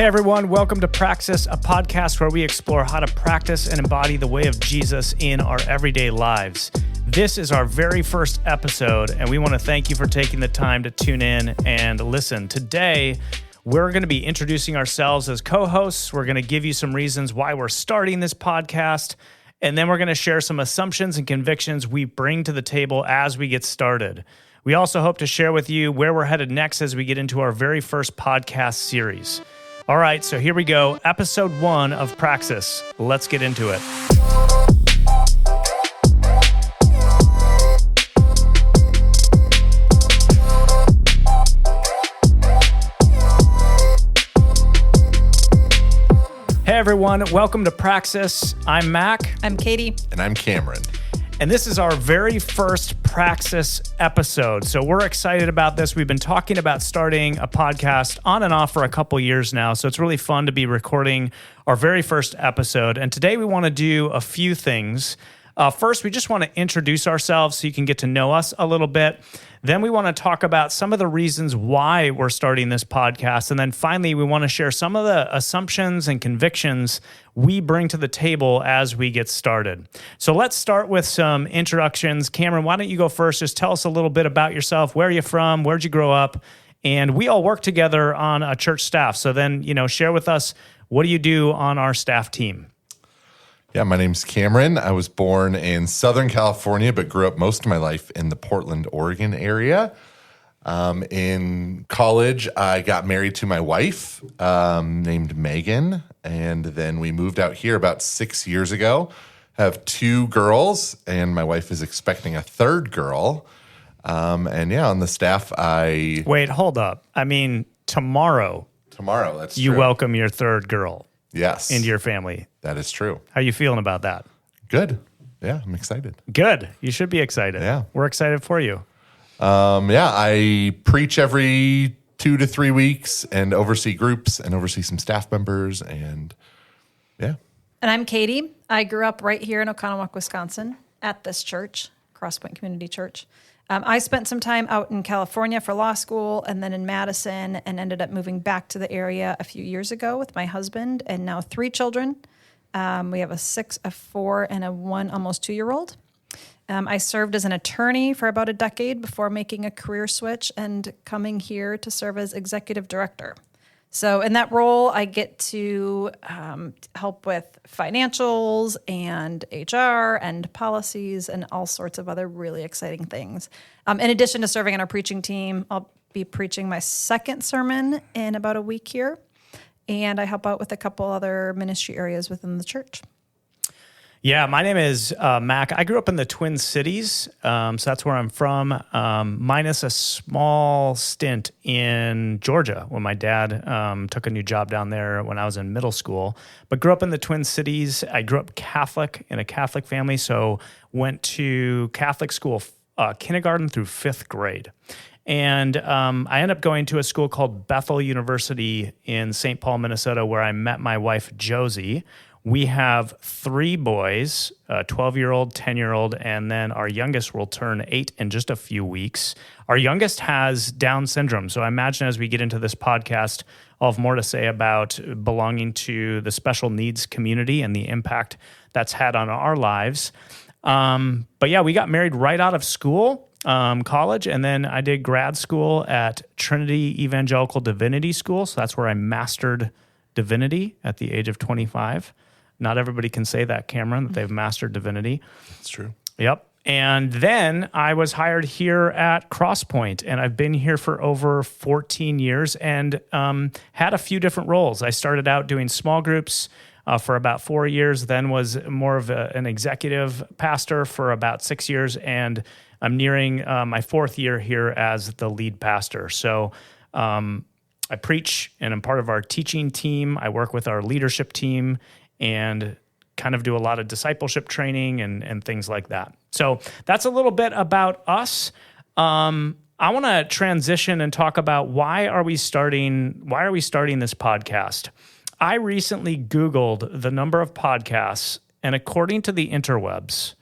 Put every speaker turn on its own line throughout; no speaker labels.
Hey everyone, welcome to Praxis, a podcast where we explore how to practice and embody the way of Jesus in our everyday lives. This is our very first episode, and we want to thank you for taking the time to tune in and listen. Today, we're going to be introducing ourselves as co-hosts. We're going to give you some reasons why we're starting this podcast, and then we're going to share some assumptions and convictions we bring to the table as we get started. We also hope to share with you where we're headed next as we get into our very first podcast series. All right, so here we go. Episode 1 of Praxis. Let's get into it. Hey everyone, welcome to Praxis. I'm Mac.
I'm Katie.
And I'm Cameron.
And this is our very first Praxis episode. So we're excited about this. We've been talking about starting a podcast on and off for a couple years now. So it's really fun to be recording our very first episode. And today we want to do a few things. First, we just want to introduce ourselves so you can get to know us a little bit. Then we want to talk about some of the reasons why we're starting this podcast. And then finally, we want to share some of the assumptions and convictions we bring to the table as we get started. So let's start with some introductions. Cameron, why don't you go first? Just tell us a little bit about yourself. Where are you from? Where'd you grow up? And we all work together on a church staff. So then, share with us, what do you do on our staff team?
Yeah, my name's Cameron. I was born in Southern California, but grew up most of my life in the Portland, Oregon area. In college, I got married to my wife named Megan, and then we moved out here about 6 years ago. Have 2 girls, and my wife is expecting a third girl. On the staff,
Wait, hold up. I mean, tomorrow,
that's
you
true.
welcome your third girl.
Yes.
Into your family.
That is true.
How are you feeling about that?
Good. Yeah, I'm excited.
Good. You should be excited.
Yeah.
We're excited for you.
I preach every 2 to 3 weeks and oversee groups and oversee some staff members and yeah.
And I'm Katie. I grew up right here in Oconomowoc, Wisconsin at this church, Crosspoint Community Church. I spent some time out in California for law school and then in Madison and ended up moving back to the area a few years ago with my husband and now 3 children. We have a 6, a 4, and a 1 almost 2-year-old. I served as an attorney for about a decade before making a career switch and coming here to serve as executive director. So in that role, I get to help with financials and HR and policies and all sorts of other really exciting things. In addition to serving on our preaching team, I'll be preaching my 2nd sermon in about a week here. And I help out with a couple other ministry areas within the church.
Yeah, my name is Mac. I grew up in the Twin Cities, so that's where I'm from, minus a small stint in Georgia when my dad took a new job down there when I was in middle school. But grew up in the Twin Cities. I grew up Catholic in a Catholic family, so went to Catholic school kindergarten through 5th grade. And I ended up going to a school called Bethel University in St. Paul, Minnesota, where I met my wife, Josie. We have 3 boys, a 12-year-old, 10-year-old, and then our youngest will turn 8 in just a few weeks. Our youngest has Down syndrome, so I imagine as we get into this podcast, I'll have more to say about belonging to the special needs community and the impact that's had on our lives. But yeah, we got married right out of school, college, and then I did grad school at Trinity Evangelical Divinity School, so that's where I mastered divinity at the age of 25. Not everybody can say that, Cameron, that they've mastered divinity.
That's true.
Yep. And then I was hired here at Crosspoint, and I've been here for over 14 years and had a few different roles. I started out doing small groups for about 4 years, then was more of an executive pastor for about 6 years, and I'm nearing my 4th year here as the lead pastor. So I preach, and I'm part of our teaching team. I work with our leadership team and kind of do a lot of discipleship training and things like that. So that's a little bit about us. I want to transition and talk about why are we starting this podcast? I recently Googled the number of podcasts, and according to the interwebs,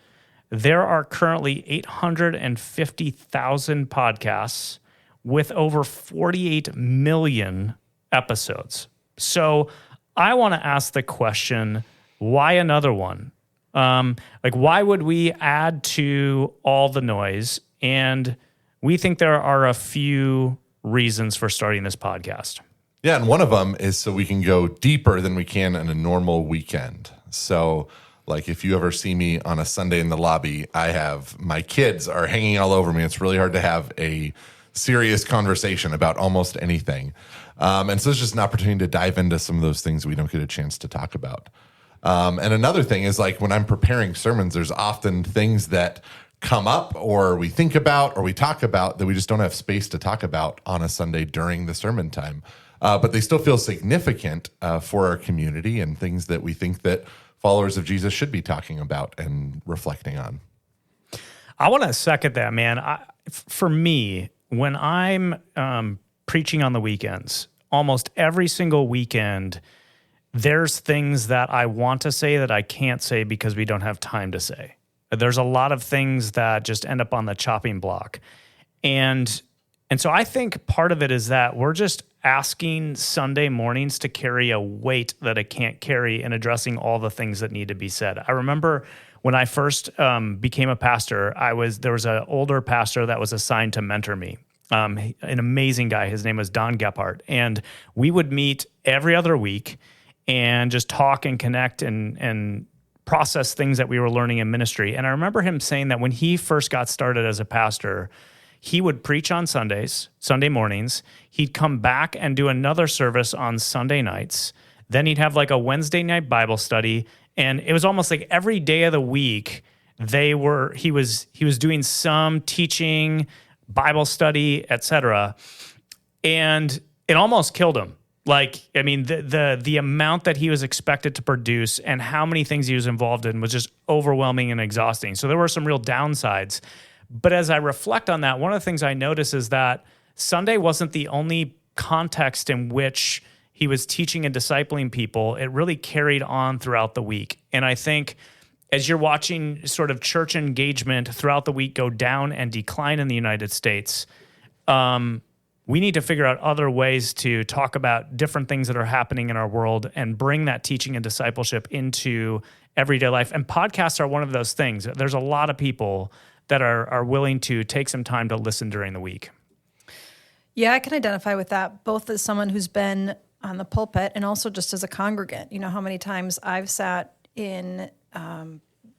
there are currently 850,000 podcasts with over 48 million episodes. So I want to ask the question, why another one? Why would we add to all the noise? And we think there are a few reasons for starting this podcast.
Yeah, and one of them is so we can go deeper than we can in a normal weekend. So, like if you ever see me on a Sunday in the lobby, my kids are hanging all over me. It's really hard to have a serious conversation about almost anything. And so it's just an opportunity to dive into some of those things we don't get a chance to talk about. And another thing is like when I'm preparing sermons, there's often things that come up or we think about or we talk about that we just don't have space to talk about on a Sunday during the sermon time. But they still feel significant for our community and things that we think that followers of Jesus should be talking about and reflecting on.
I want to second that, man. For me, when I'm preaching on the weekends, almost every single weekend, there's things that I want to say that I can't say because we don't have time to say. There's a lot of things that just end up on the chopping block. And so I think part of it is that we're just asking Sunday mornings to carry a weight that it can't carry in addressing all the things that need to be said. I remember when I first became a pastor, there was an older pastor that was assigned to mentor me. An amazing guy. His name was Don Gephardt. And we would meet every other week and just talk and connect and process things that we were learning in ministry. And I remember him saying that when he first got started as a pastor, he would preach on Sunday mornings. He'd come back and do another service on Sunday nights. Then he'd have like a Wednesday night Bible study. And it was almost like every day of the week, he was doing some teaching, Bible study, etc. And it almost killed him. The amount that he was expected to produce and how many things he was involved in was just overwhelming and exhausting. So there were some real downsides. But as I reflect on that, one of the things I notice is that Sunday wasn't the only context in which he was teaching and discipling people. It really carried on throughout the week. And I think as you're watching sort of church engagement throughout the week go down and decline in the United States, we need to figure out other ways to talk about different things that are happening in our world and bring that teaching and discipleship into everyday life. And podcasts are one of those things. There's a lot of people that are willing to take some time to listen during the week.
Yeah, I can identify with that, both as someone who's been on the pulpit and also just as a congregant. You know how many times I've sat in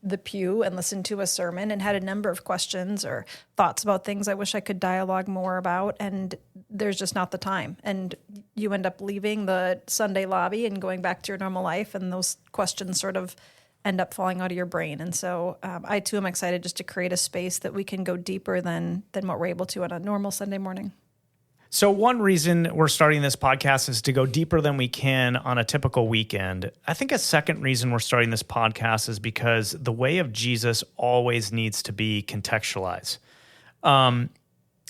the pew and listened to a sermon and had a number of questions or thoughts about things I wish I could dialogue more about, and there's just not the time. And you end up leaving the Sunday lobby and going back to your normal life, and those questions sort of end up falling out of your brain. And so I, too, am excited just to create a space that we can go deeper than what we're able to on a normal Sunday morning.
So one reason we're starting this podcast is to go deeper than we can on a typical weekend. I think a second reason we're starting this podcast is because the way of Jesus always needs to be contextualized. I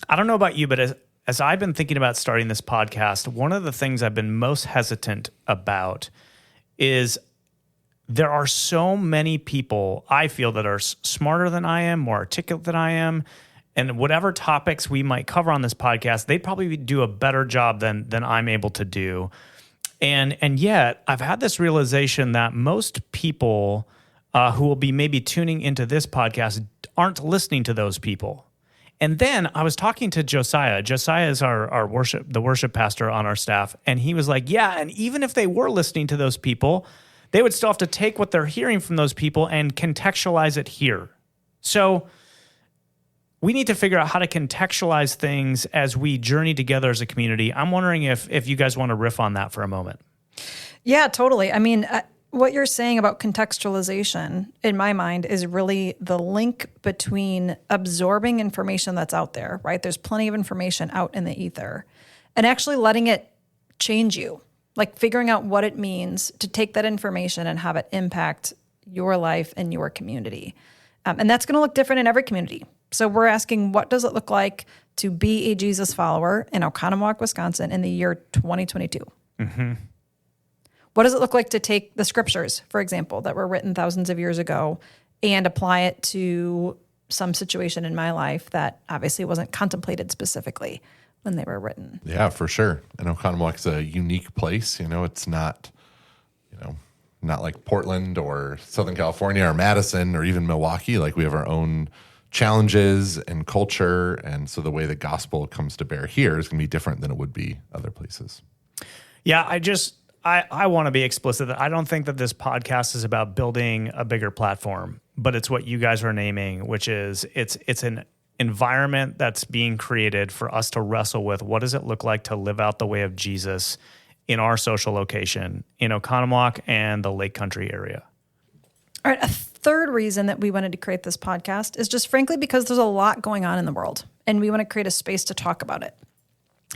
don't know about you, but as I've been thinking about starting this podcast, one of the things I've been most hesitant about is there are so many people I feel that are smarter than I am, more articulate than I am, and whatever topics we might cover on this podcast, they'd probably do a better job than I'm able to do. And yet, I've had this realization that most people who will be maybe tuning into this podcast aren't listening to those people. And then I was talking to Josiah. Josiah is the worship pastor on our staff, and he was like, yeah, and even if they were listening to those people, they would still have to take what they're hearing from those people and contextualize it here. So we need to figure out how to contextualize things as we journey together as a community. I'm wondering if you guys want to riff on that for a moment.
Yeah, totally. I mean, what you're saying about contextualization, in my mind, is really the link between absorbing information that's out there, right? There's plenty of information out in the ether, and actually letting it change you, like figuring out what it means to take that information and have it impact your life and your community. And that's going to look different in every community. So we're asking, what does it look like to be a Jesus follower in Oconomowoc, Wisconsin in the year 2022? Mm-hmm. What does it look like to take the scriptures, for example, that were written thousands of years ago and apply it to some situation in my life that obviously wasn't contemplated specifically? when they were written.
Yeah, for sure. And Oconomowoc a unique place. It's not, not like Portland or Southern California or Madison or even Milwaukee. Like we have our own challenges and culture. And so the way the gospel comes to bear here is going to be different than it would be other places.
Yeah, I want to be explicit that I don't think that this podcast is about building a bigger platform, but it's what you guys are naming, which is it's an environment that's being created for us to wrestle with what does it look like to live out the way of Jesus in our social location in Oconomowoc and the Lake Country area.
All right, a third reason that we wanted to create this podcast is just frankly because there's a lot going on in the world, and we want to create a space to talk about it.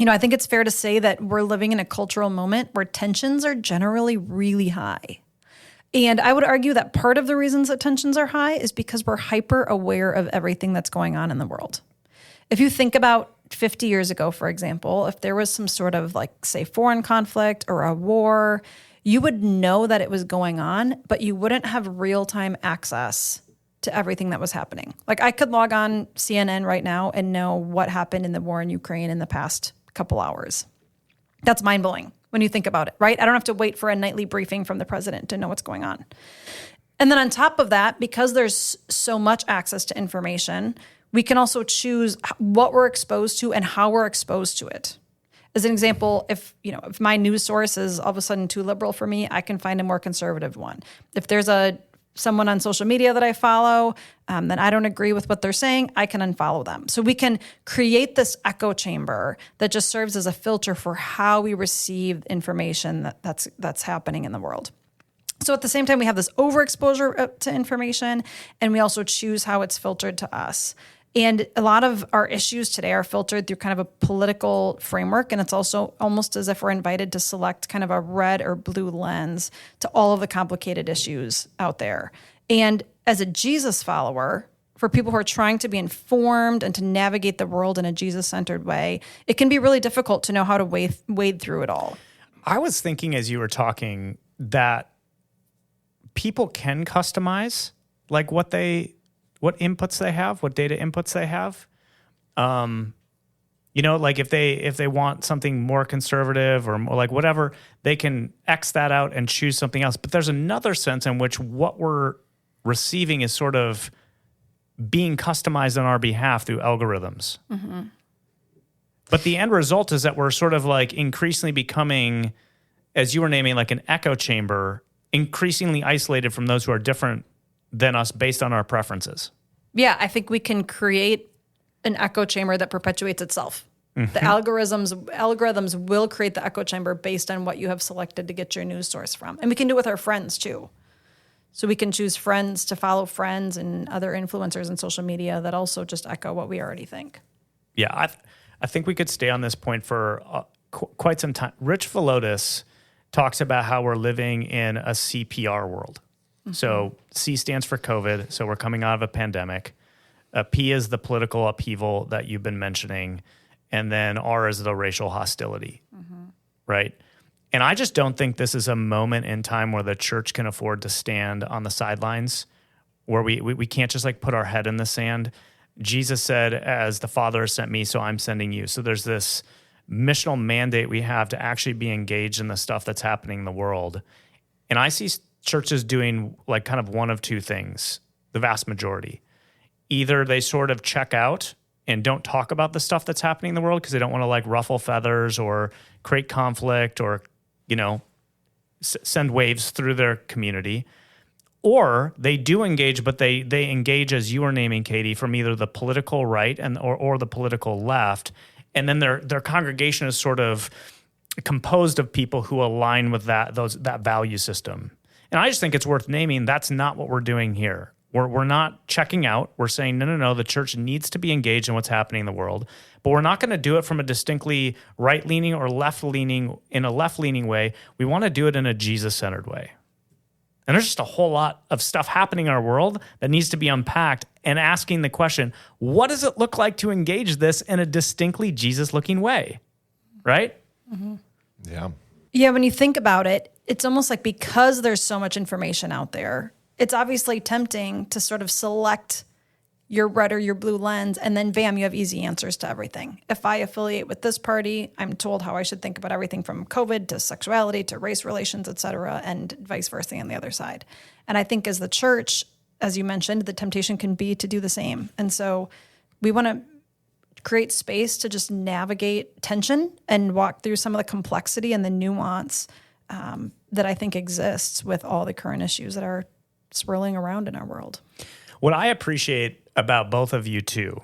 I think it's fair to say that we're living in a cultural moment where tensions are generally really high. And I would argue that part of the reasons that tensions are high is because we're hyper aware of everything that's going on in the world. If you think about 50 years ago, for example, if there was some sort of say foreign conflict or a war, you would know that it was going on, but you wouldn't have real-time access to everything that was happening. I could log on CNN right now and know what happened in the war in Ukraine in the past couple hours. That's mind-blowing when you think about it, right? I don't have to wait for a nightly briefing from the president to know what's going on. And then on top of that, because there's so much access to information, we can also choose what we're exposed to and how we're exposed to it. As an example, if my news source is all of a sudden too liberal for me, I can find a more conservative one. If there's someone on social media that I follow, then I don't agree with what they're saying, I can unfollow them. So we can create this echo chamber that just serves as a filter for how we receive information that's happening in the world. So at the same time, we have this overexposure to information, and we also choose how it's filtered to us. And a lot of our issues today are filtered through kind of a political framework, and it's also almost as if we're invited to select kind of a red or blue lens to all of the complicated issues out there. And as a Jesus follower, for people who are trying to be informed and to navigate the world in a Jesus-centered way, it can be really difficult to know how to wade through it all.
I was thinking as you were talking that people can customize what inputs they have, what data inputs they have. If they want something more conservative or more whatever, they can X that out and choose something else. But there's another sense in which what we're receiving is sort of being customized on our behalf through algorithms. Mm-hmm. But the end result is that we're sort of increasingly becoming, as you were naming, an echo chamber, increasingly isolated from those who are different than us based on our preferences.
Yeah, I think we can create an echo chamber that perpetuates itself. Mm-hmm. The algorithms will create the echo chamber based on what you have selected to get your news source from. And we can do it with our friends too. So we can choose friends to follow friends and other influencers in social media that also just echo what we already think.
Yeah, I think we could stay on this point for quite some time. Rich Velotis talks about how we're living in a CPR world. Mm-hmm. So C stands for COVID. So we're coming out of a pandemic. P is the political upheaval that you've been mentioning. And then R is the racial hostility, mm-hmm. right? And I just don't think this is a moment in time where the church can afford to stand on the sidelines, where we can't just put our head in the sand. Jesus said, as the Father has sent me, so I'm sending you. So there's this missional mandate we have to actually be engaged in the stuff that's happening in the world. And I see churches doing kind of one of two things, the vast majority. Either they sort of check out and don't talk about the stuff that's happening in the world because they don't want to ruffle feathers or create conflict or, send waves through their community. Or they do engage, but they engage, as you were naming, Katie, from either the political right or the political left. And then their congregation is sort of composed of people who align with that value system. And I just think it's worth naming that's not what we're doing here. We're not checking out. We're saying, no, the church needs to be engaged in what's happening in the world, but we're not going to do it from a distinctly right-leaning or left-leaning way. We want to do it in a Jesus-centered way. And there's just a whole lot of stuff happening in our world that needs to be unpacked and asking the question, what does it look like to engage this in a distinctly Jesus-looking way, right?
Mm-hmm.
Yeah.
Yeah, when you think about it, it's almost like because there's so much information out there, it's obviously tempting to sort of select your red or your blue lens, and then bam, you have easy answers to everything. If I affiliate with this party, I'm told how I should think about everything from COVID to sexuality to race relations, et cetera, and vice versa on the other side. And I think as the church, as you mentioned, the temptation can be to do the same. And so we want to create space to just navigate tension and walk through some of the complexity and the nuance that I think exists with all the current issues that are swirling around in our world.
What I appreciate about both of you two,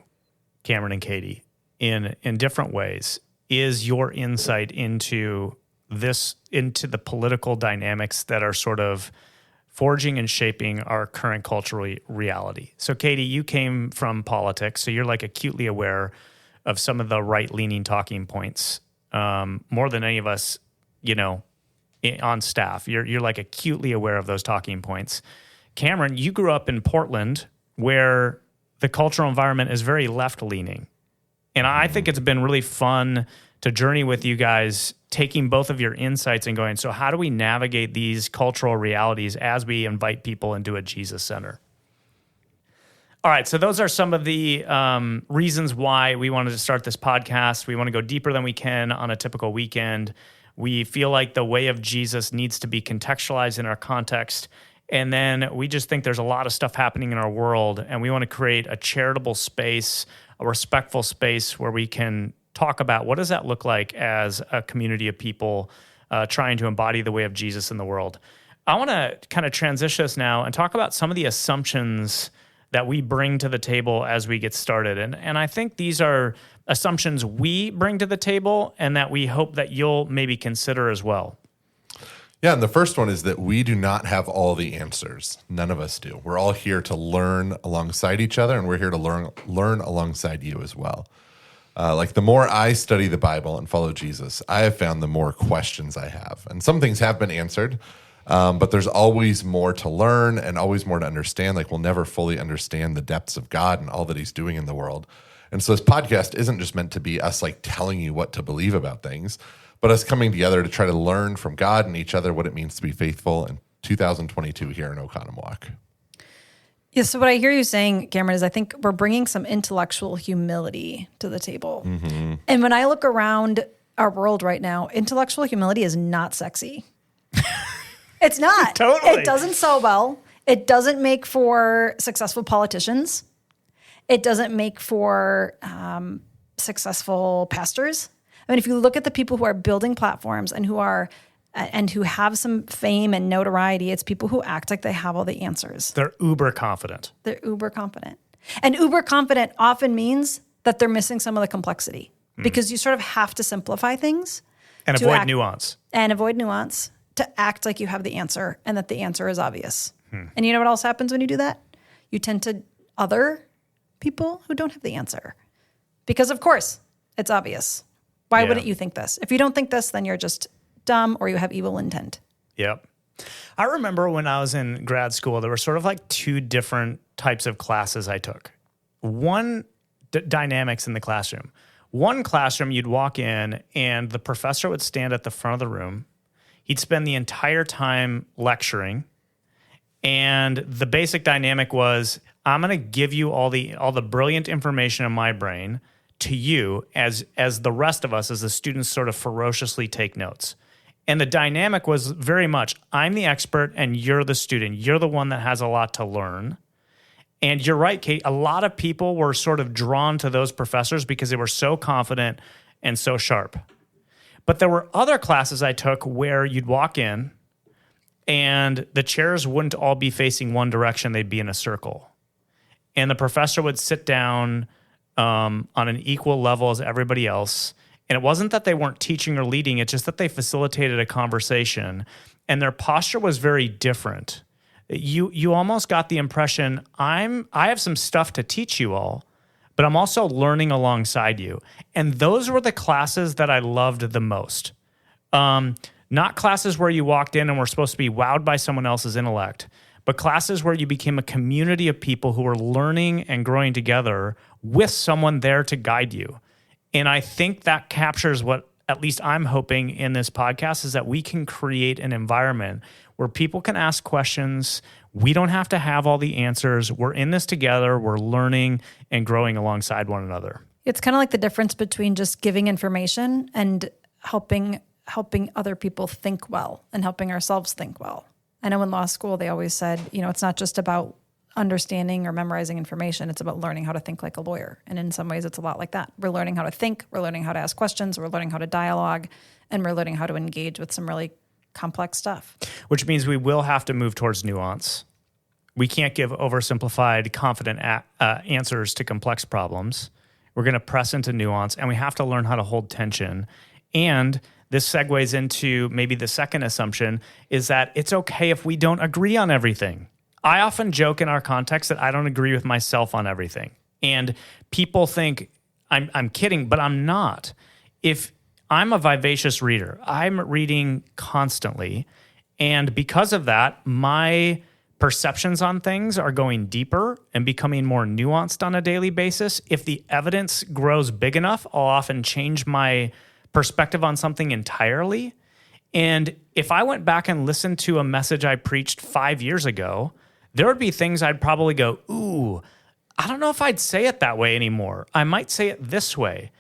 Cameron and Katie, in different ways, is your insight into the political dynamics that are sort of forging and shaping our current cultural reality. So, Katie, you came from politics, so you're like acutely aware of some of the right-leaning talking points, more than any of us, on staff. You're like acutely aware of those talking points. Cameron, you grew up in Portland, where the cultural environment is very left-leaning. And I think it's been really fun to journey with you guys, taking both of your insights and going, so how do we navigate these cultural realities as we invite people into a Jesus Center? All right, so those are some of the reasons why we wanted to start this podcast. We want to go deeper than we can on a typical weekend. We feel like the way of Jesus needs to be contextualized in our context. And then we just think there's a lot of stuff happening in our world, and we want to create a charitable space, a respectful space where we can talk about what does that look like as a community of people trying to embody the way of Jesus in the world. I want to kind of transition us now and talk about some of the assumptions that we bring to the table as we get started. And I think these are assumptions we bring to the table and that we hope that you'll maybe consider as well.
Yeah, and the first one is that we do not have all the answers. None of us do. We're all here to learn alongside each other, and we're here to learn alongside you as well. Like the more I study the Bible and follow Jesus, I have found the more questions I have. And some things have been answered, but there's always more to learn and always more to understand. Like we'll never fully understand the depths of God and all that he's doing in the world. And so this podcast isn't just meant to be us like telling you what to believe about things, but us coming together to try to learn from God and each other what it means to be faithful in 2022 here in Oconomowoc.
Yeah, so what I hear you saying, Cameron, is I think we're bringing some intellectual humility to the table. Mm-hmm. And when I look around our world right now, intellectual humility is not sexy. It's not.
Totally.
It doesn't sell well. It doesn't make for successful politicians. It doesn't make for successful pastors. I mean, if you look at the people who are building platforms and who have some fame and notoriety, it's people who act like they have all the answers.
They're uber confident.
And uber confident often means that they're missing some of the complexity because you sort of have to simplify things.
And avoid nuance.
And avoid nuance to act like you have the answer and that the answer is obvious. And you know what else happens when you do that? You tend to other people who don't have the answer. Because of course, it's obvious. Why wouldn't you think this? If you don't think this, then you're just dumb or you have evil intent.
Yep. I remember when I was in grad school, there were sort of like two different types of classes I took. One, dynamics in the classroom. One classroom, you'd walk in and the professor would stand at the front of the room. He'd spend the entire time lecturing. And the basic dynamic was, I'm going to give you all the brilliant information in my brain to you as the rest of us, as the students sort of ferociously take notes. And the dynamic was very much, I'm the expert and you're the student. You're the one that has a lot to learn. And you're right, Kate, a lot of people were sort of drawn to those professors because they were so confident and so sharp. But there were other classes I took where you'd walk in and the chairs wouldn't all be facing one direction, they'd be in a circle. And the professor would sit down on an equal level as everybody else. And it wasn't that they weren't teaching or leading, it's just that they facilitated a conversation. And their posture was very different. You almost got the impression, I have some stuff to teach you all, but I'm also learning alongside you. And those were the classes that I loved the most. Not classes where you walked in and were supposed to be wowed by someone else's intellect, but classes where you became a community of people who were learning and growing together with someone there to guide you. And I think that captures what at least I'm hoping in this podcast, is that we can create an environment where people can ask questions. We don't have to have all the answers. We're in this together. We're learning and growing alongside one another.
It's kind of like the difference between just giving information and helping other people think well and helping ourselves think well. I know in law school, they always said, it's not just about understanding or memorizing information. It's about learning how to think like a lawyer. And in some ways, it's a lot like that. We're learning how to think. We're learning how to ask questions. We're learning how to dialogue. And we're learning how to engage with some really complex stuff.
Which means we will have to move towards nuance. We can't give oversimplified, confident answers to complex problems. We're going to press into nuance, and we have to learn how to hold tension. And this segues into maybe the second assumption, is that it's okay if we don't agree on everything. I often joke in our context that I don't agree with myself on everything. And people think I'm kidding, but I'm not. If I'm a vivacious reader, I'm reading constantly. And because of that, my perceptions on things are going deeper and becoming more nuanced on a daily basis. If the evidence grows big enough, I'll often change my perspective on something entirely. And if I went back and listened to a message I preached 5 years ago, there would be things I'd probably go, ooh, I don't know if I'd say it that way anymore. I might say it this way.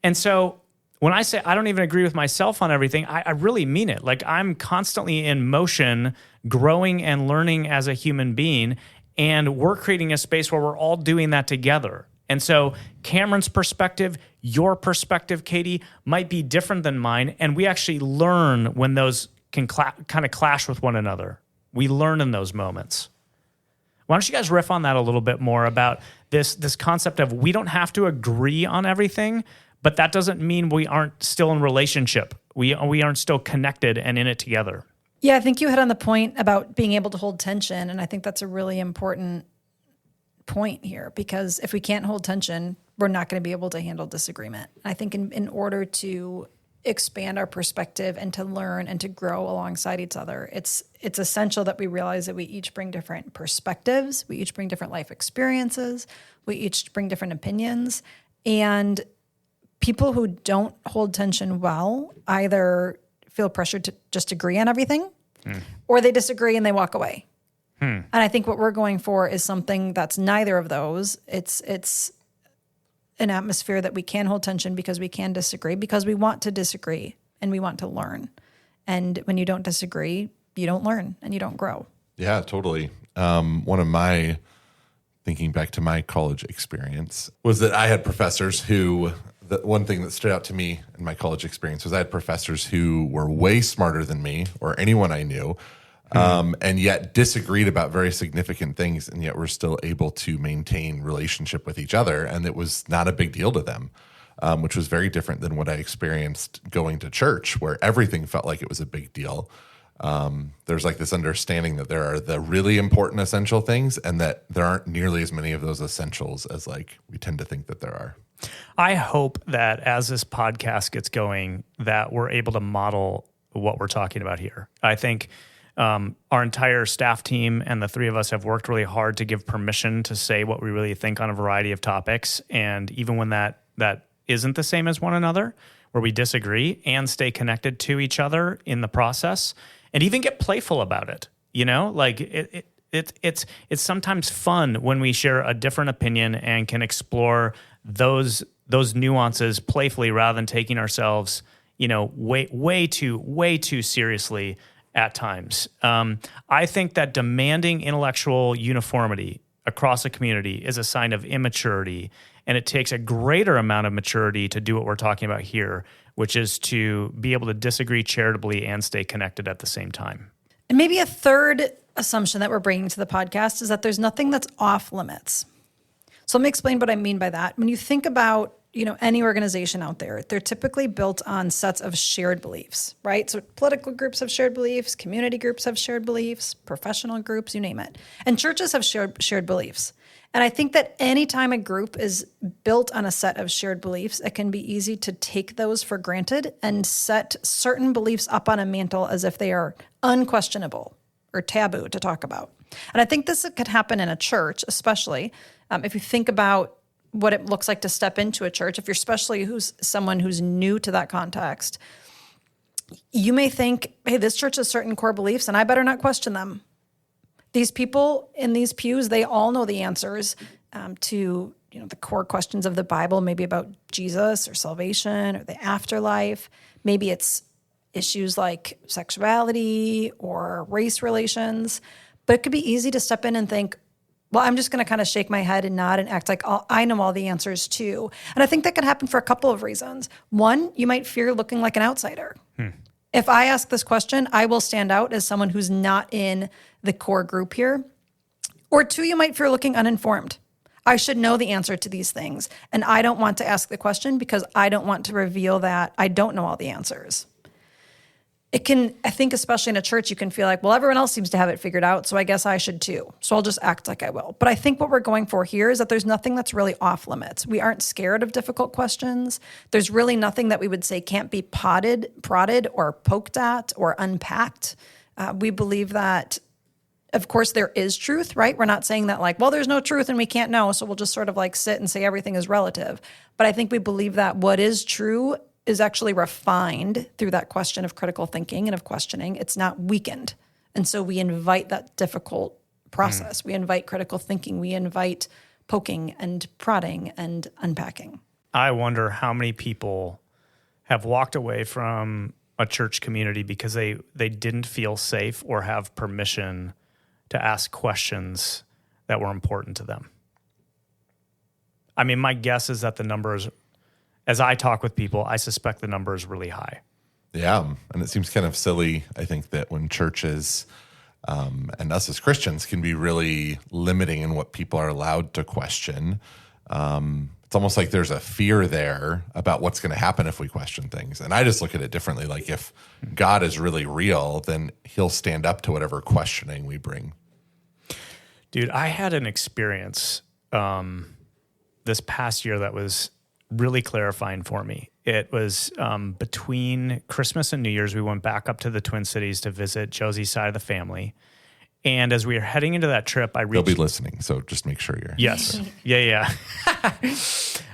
And so when I say I don't even agree with myself on everything, I really mean it. Like, I'm constantly in motion, growing and learning as a human being, and we're creating a space where we're all doing that together. And so Cameron's perspective, your perspective, Katie, might be different than mine, and we actually learn when those can kind of clash with one another. We learn in those moments. Why don't you guys riff on that a little bit more about this concept of we don't have to agree on everything, but that doesn't mean we aren't still in relationship. We aren't still connected and in it together.
Yeah, I think you hit on the point about being able to hold tension, and I think that's a really important point here, because if we can't hold tension, we're not going to be able to handle disagreement. I think in order to expand our perspective and to learn and to grow alongside each other, it's essential that we realize that we each bring different perspectives, we each bring different life experiences, we each bring different opinions, and people who don't hold tension well either feel pressured to just agree on everything, or they disagree and they walk away. And I think what we're going for is something that's neither of those. It's an atmosphere that we can hold tension because we can disagree, because we want to disagree and we want to learn. And when you don't disagree, you don't learn and you don't grow.
Yeah, totally. One of my, thinking back to my college experience, was that I had professors who, the one thing that stood out to me in my college experience was I had professors who were way smarter than me or anyone I knew, and yet disagreed about very significant things, and yet were still able to maintain relationship with each other, and it was not a big deal to them, which was very different than what I experienced going to church, where everything felt like it was a big deal. There's like this understanding that there are the really important essential things, and that there aren't nearly as many of those essentials as like we tend to think that there are.
I hope that as this podcast gets going, that we're able to model what we're talking about here. I think our entire staff team and the three of us have worked really hard to give permission to say what we really think on a variety of topics. And even when that isn't the same as one another, where we disagree, and stay connected to each other in the process, and even get playful about it. Like it's sometimes fun when we share a different opinion and can explore those nuances playfully, rather than taking ourselves, way too seriously at times. I think that demanding intellectual uniformity across a community is a sign of immaturity, and it takes a greater amount of maturity to do what we're talking about here, which is to be able to disagree charitably and stay connected at the same time.
And maybe a third assumption that we're bringing to the podcast is that there's nothing that's off limits. So let me explain what I mean by that. When you think about any organization out there, they're typically built on sets of shared beliefs, right? So political groups have shared beliefs, community groups have shared beliefs, professional groups, you name it. And churches have shared beliefs. And I think that anytime a group is built on a set of shared beliefs, it can be easy to take those for granted and set certain beliefs up on a mantle as if they are unquestionable or taboo to talk about. And I think this could happen in a church, especially if you think about what it looks like to step into a church, if you're especially someone who's new to that context, you may think, hey, this church has certain core beliefs and I better not question them. These people in these pews, they all know the answers to the core questions of the Bible, maybe about Jesus or salvation or the afterlife. Maybe it's issues like sexuality or race relations. But it could be easy to step in and think, well, I'm just going to kind of shake my head and nod and act like I know all the answers too. And I think that could happen for a couple of reasons. One, you might fear looking like an outsider. If I ask this question, I will stand out as someone who's not in the core group here. Or two, you might fear looking uninformed. I should know the answer to these things, and I don't want to ask the question because I don't want to reveal that I don't know all the answers. It can, I think, especially in a church, you can feel like, well, everyone else seems to have it figured out, so I guess I should too. So I'll just act like I will. But I think what we're going for here is that there's nothing that's really off limits. We aren't scared of difficult questions. There's really nothing that we would say can't be prodded, or poked at, or unpacked. We believe that, of course, there is truth, right? We're not saying that like, well, there's no truth and we can't know, so we'll just sort of like sit and say everything is relative. But I think we believe that what is true is actually refined through that question of critical thinking and of questioning. It's not weakened. And so we invite that difficult process. We invite critical thinking. We invite poking and prodding and unpacking.
I wonder how many people have walked away from a church community because they didn't feel safe or have permission to ask questions that were important to them. I mean, my guess is that the numbers, as I talk with people, I suspect the number is really high.
Yeah, and it seems kind of silly, I think, that when churches and us as Christians can be really limiting in what people are allowed to question. It's almost like there's a fear there about what's going to happen if we question things. And I just look at it differently. Like if God is really real, then he'll stand up to whatever questioning we bring.
Dude, I had an experience this past year that was really clarifying for me. It was between Christmas and New Year's, we went back up to the Twin Cities to visit Josie's side of the family. And as we were heading into that trip, I reached...
They'll be listening, so just make sure you're...
Yes. Yeah.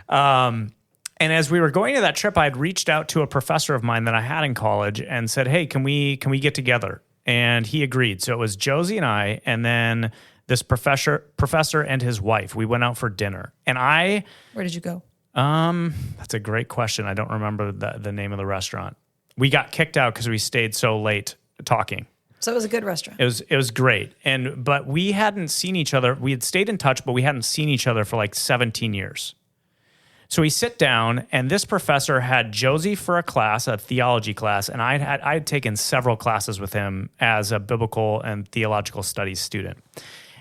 And as we were going to that trip, I had reached out to a professor of mine that I had in college and said, hey, can we get together? And he agreed. So it was Josie and I, and then this professor and his wife. We went out for dinner. And
Where did you go?
That's a great question. I don't remember the name of the restaurant. We got kicked out because we stayed so late talking.
So it was a good restaurant.
It was great. But we hadn't seen each other. We had stayed in touch, but we hadn't seen each other for like 17 years. So we sit down, and this professor had Josie for a class, a theology class, and I had taken several classes with him as a biblical and theological studies student.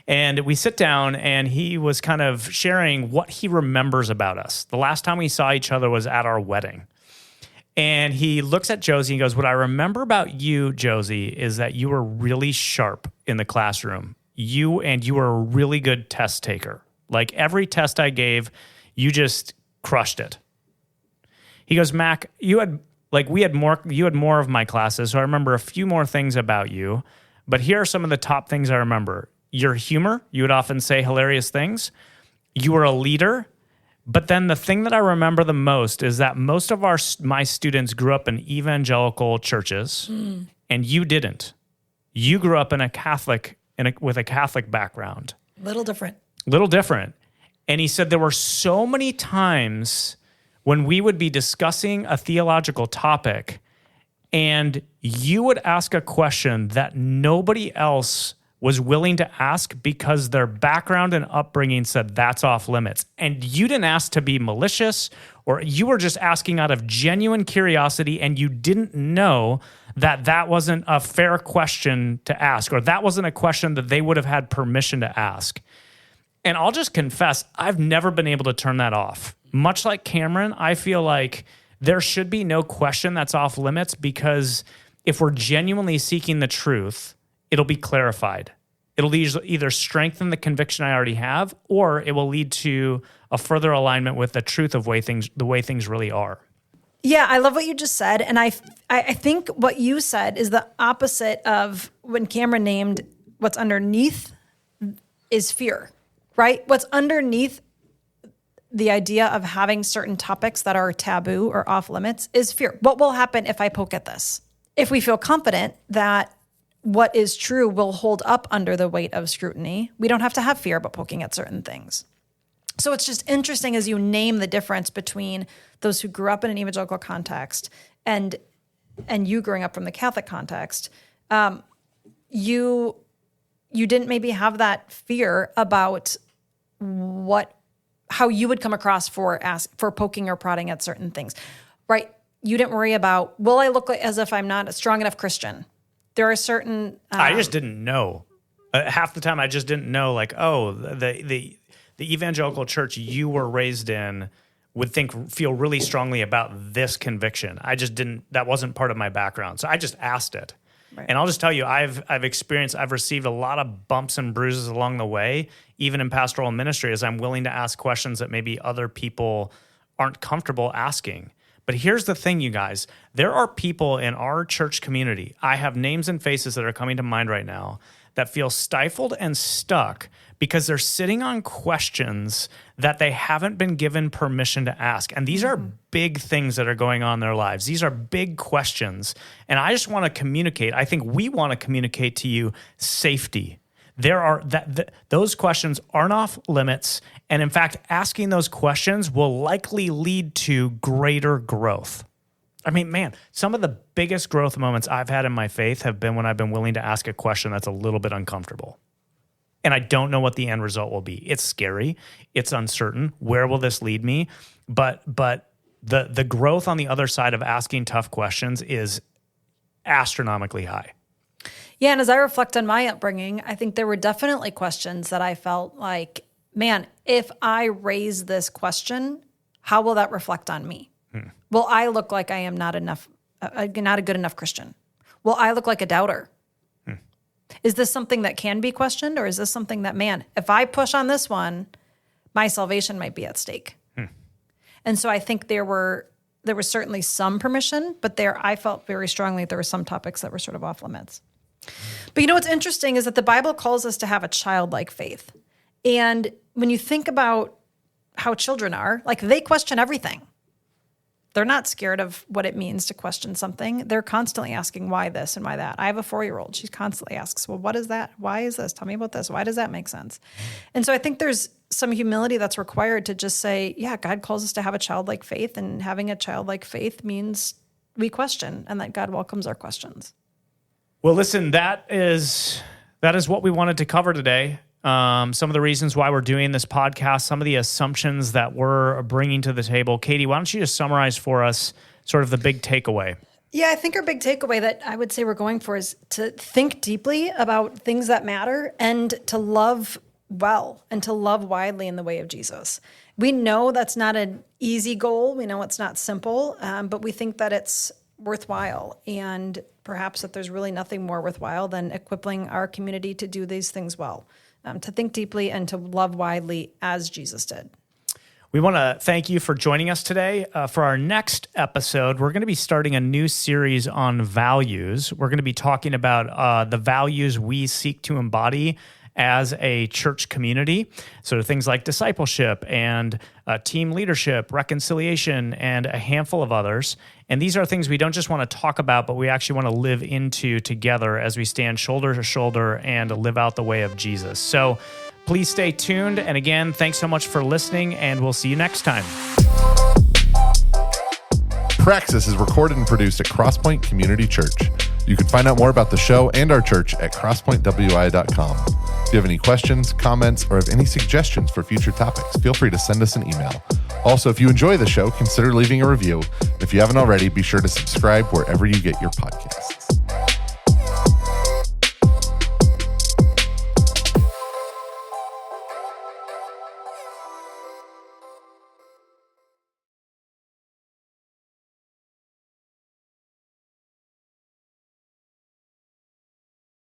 And we sit down, and he was kind of sharing what he remembers about us. The last time we saw each other was at our wedding. And he looks at Josie and goes, what I remember about you, Josie, is that you were really sharp in the classroom. You were a really good test taker. Like every test I gave, you just crushed it. He goes, Mac, you had more of my classes, so I remember a few more things about you. But here are some of the top things I remember. Your humor, you would often say hilarious things. You were a leader. But then the thing that I remember the most is that most of my students grew up in evangelical churches, and you didn't. You grew up in with a Catholic background.
Little different.
And he said there were so many times when we would be discussing a theological topic, and you would ask a question that nobody else was willing to ask because their background and upbringing said that's off limits. And you didn't ask to be malicious, or you were just asking out of genuine curiosity, and you didn't know that wasn't a fair question to ask, or that wasn't a question that they would have had permission to ask. And I'll just confess, I've never been able to turn that off. Much like Cameron, I feel like there should be no question that's off limits, because if we're genuinely seeking the truth, it'll be clarified. It'll either strengthen the conviction I already have, or it will lead to a further alignment with the truth of the way things really are.
Yeah, I love what you just said. And I think what you said is the opposite of when Cameron named what's underneath is fear, right? What's underneath the idea of having certain topics that are taboo or off limits is fear. What will happen if I poke at this? If we feel confident that what is true will hold up under the weight of scrutiny, we don't have to have fear about poking at certain things. So it's just interesting as you name the difference between those who grew up in an evangelical context and you growing up from the Catholic context. You didn't maybe have that fear about how you would come across for poking or prodding at certain things, right? You didn't worry about, will I look as if I'm not a strong enough Christian? There are certain.
I just didn't know. Half the time, I just didn't know. Like, oh, the evangelical church you were raised in would feel really strongly about this conviction. I just didn't. That wasn't part of my background, so I just asked it. Right. And I'll just tell you, I've received a lot of bumps and bruises along the way, even in pastoral ministry, as I'm willing to ask questions that maybe other people aren't comfortable asking. But here's the thing, you guys. There are people in our church community, I have names and faces that are coming to mind right now, that feel stifled and stuck because they're sitting on questions that they haven't been given permission to ask. And these are big things that are going on in their lives. These are big questions. And I just want to communicate. I think we want to communicate to you safety. Those questions aren't off limits. And in fact, asking those questions will likely lead to greater growth. I mean, man, some of the biggest growth moments I've had in my faith have been when I've been willing to ask a question that's a little bit uncomfortable. And I don't know what the end result will be. It's scary. It's uncertain. Where will this lead me? But the growth on the other side of asking tough questions is astronomically high.
Yeah, and as I reflect on my upbringing, I think there were definitely questions that I felt like, man, if I raise this question, how will that reflect on me? Will I look like I am not a good enough Christian? Will I look like a doubter? Is this something that can be questioned, or is this something that, man, if I push on this one, my salvation might be at stake? And so I think there was certainly some permission, but I felt very strongly there were some topics that were sort of off limits. But you know what's interesting is that the Bible calls us to have a childlike faith. And when you think about how children are, like, they question everything. They're not scared of what it means to question something. They're constantly asking why this and why that. I have a 4-year-old. She constantly asks, well, what is that? Why is this? Tell me about this. Why does that make sense? And so I think there's some humility that's required to just say, yeah, God calls us to have a childlike faith, and having a childlike faith means we question and that God welcomes our questions.
Well, listen, that is what we wanted to cover today. Some of the reasons why we're doing this podcast, some of the assumptions that we're bringing to the table. Katie, why don't you just summarize for us sort of the big takeaway?
Yeah, I think our big takeaway that I would say we're going for is to think deeply about things that matter and to love well and to love widely in the way of Jesus. We know that's not an easy goal. We know it's not simple, but we think that it's worthwhile, and perhaps that there's really nothing more worthwhile than equipping our community to do these things well. To think deeply and to love widely as Jesus did.
We want to thank you for joining us today. For our next episode, we're going to be starting a new series on values. We're going to be talking about the values we seek to embody as a church community. So things like discipleship and team leadership, reconciliation, and a handful of others. And these are things we don't just want to talk about, but we actually want to live into together as we stand shoulder to shoulder and live out the way of Jesus. So please stay tuned. And again, thanks so much for listening, and we'll see you next time.
Praxis is recorded and produced at Crosspoint Community Church. You can find out more about the show and our church at crosspointwi.com. If you have any questions, comments, or have any suggestions for future topics, feel free to send us an email. Also, if you enjoy the show, consider leaving a review. If you haven't already, be sure to subscribe wherever you get your podcasts.